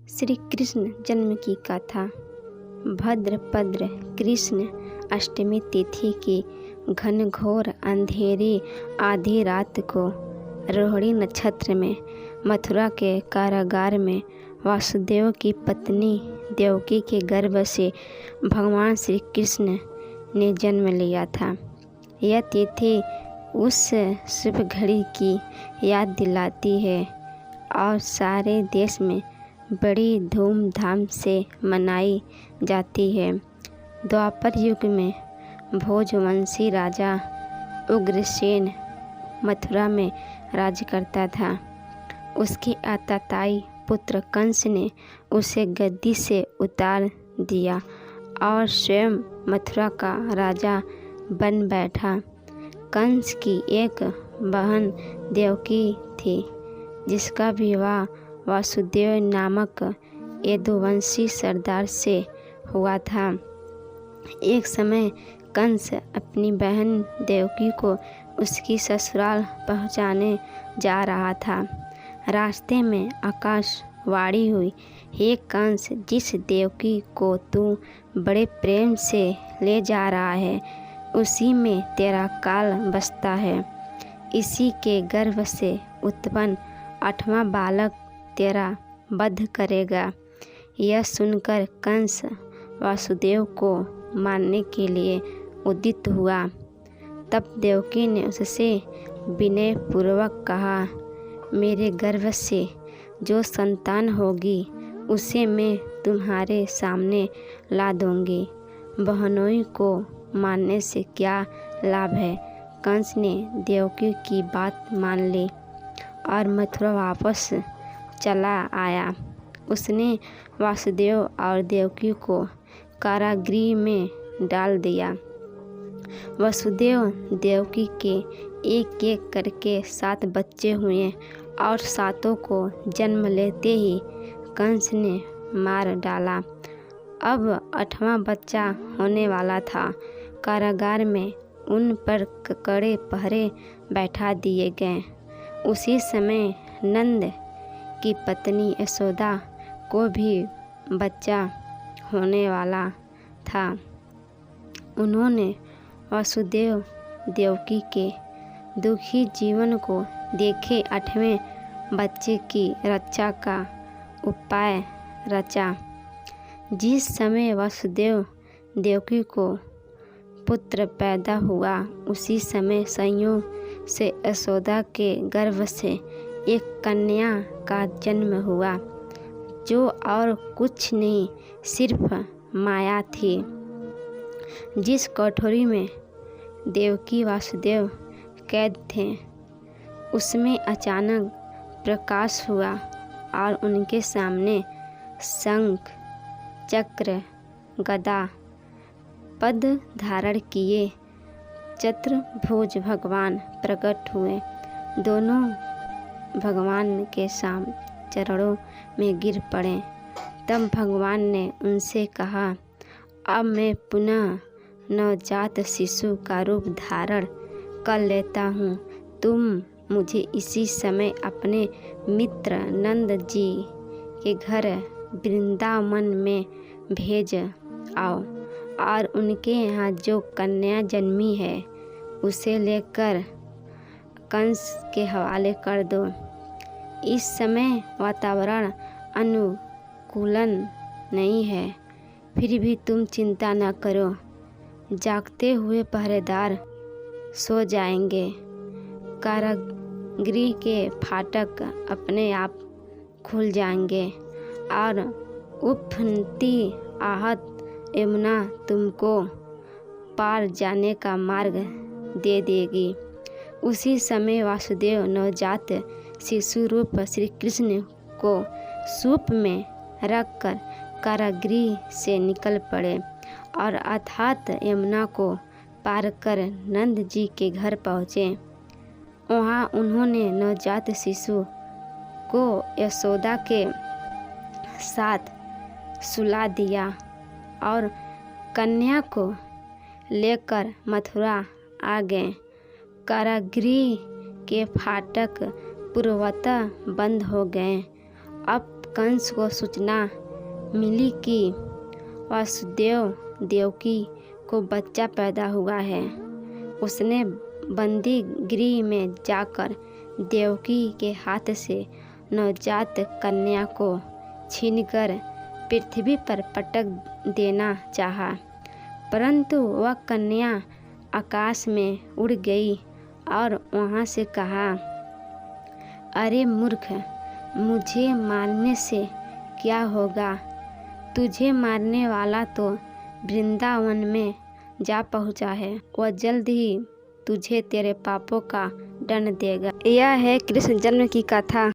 श्री कृष्ण जन्म की कथा। भद्रपद्र कृष्ण अष्टमी तिथि की घनघोर अंधेरी आधी रात को रोहिणी नक्षत्र में मथुरा के कारागार में वासुदेव की पत्नी देवकी के गर्भ से भगवान श्री कृष्ण ने जन्म लिया था। यह तिथि उस शुभ घड़ी की याद दिलाती है और सारे देश में बड़ी धूमधाम से मनाई जाती है। द्वापर युग में भोजवंशी राजा उग्रसेन मथुरा में राज करता था। उसके आतताई पुत्र कंस ने उसे गद्दी से उतार दिया और स्वयं मथुरा का राजा बन बैठा। कंस की एक बहन देवकी थी, जिसका विवाह वासुदेव नामक यदुवंशी सरदार से हुआ था। एक समय कंस अपनी बहन देवकी को उसकी ससुराल पहुंचाने जा रहा था। रास्ते में आकाशवाणी हुई, हे कंस, जिस देवकी को तू बड़े प्रेम से ले जा रहा है, उसी में तेरा काल बसता है। इसी के गर्भ से उत्पन्न 8वां बालक तेरा वध करेगा। यह सुनकर कंस वासुदेव को मारने के लिए उद्यत हुआ। तब देवकी ने उससे विनय पूर्वक कहा, मेरे गर्भ से जो संतान होगी उसे मैं तुम्हारे सामने ला दूंगी। बहनोई को मारने से क्या लाभ है। कंस ने देवकी की बात मान ली और मथुरा वापस चला आया। उसने वासुदेव और देवकी को कारागृह में डाल दिया। वसुदेव देवकी के एक एक करके 7 बच्चे हुए और 7 को जन्म लेते ही कंस ने मार डाला। अब 8वां बच्चा होने वाला था। कारागार में उन पर कड़े पहरे बैठा दिए गए। उसी समय नंद की पत्नी यशोदा को भी बच्चा होने वाला था। उन्होंने वासुदेव देवकी के दुखी जीवन को देखे 8वें बच्चे की रक्षा का उपाय रचा। जिस समय वासुदेव देवकी को पुत्र पैदा हुआ, उसी समय संयोग से यशोदा के गर्भ से एक कन्या का जन्म हुआ, जो और कुछ नहीं सिर्फ माया थी। जिस कोठरी में देवकी वासुदेव कैद थे, उसमें अचानक प्रकाश हुआ और उनके सामने शंख, चक्र, गदा, पद धारण किए चतुर्भुज भगवान प्रकट हुए। दोनों भगवान के चरणों में गिर पड़े। तब भगवान ने उनसे कहा, अब मैं पुनः नवजात शिशु का रूप धारण कर लेता हूँ। तुम मुझे इसी समय अपने मित्र नंद जी के घर वृंदावन में भेज आओ और उनके यहाँ जो कन्या जन्मी है उसे लेकर कंस के हवाले कर दो। इस समय वातावरण अनुकूलन नहीं है, फिर भी तुम चिंता न करो। जागते हुए पहरेदार सो जाएंगे। कारागृह के फाटक अपने आप खुल जाएंगे और उफनती आहत यमुना तुमको पार जाने का मार्ग दे देगी। उसी समय वासुदेव नवजात शिशु रूप श्री कृष्ण को सूप में रखकर कारागृह से निकल पड़े और अर्थात यमुना को पार कर नंद जी के घर पहुँचे। वहाँ उन्होंने नवजात शिशु को यशोदा के साथ सुला दिया और कन्या को लेकर मथुरा आ गए। कारागृह के फाटक पूर्वतः बंद हो गए। अब कंस को सूचना मिली कि वासुदेव देवकी को बच्चा पैदा हुआ है। उसने बंदी गृह में जाकर देवकी के हाथ से नवजात कन्या को छीनकर पृथ्वी पर पटक देना चाहा, परंतु वह कन्या आकाश में उड़ गई और वहाँ से कहा, अरे मूर्ख, मुझे मारने से क्या होगा? तुझे मारने वाला तो वृंदावन में जा पहुँचा है। वह जल्द ही तुझे तेरे पापों का दंड देगा। यह है कृष्ण जन्म की कथा।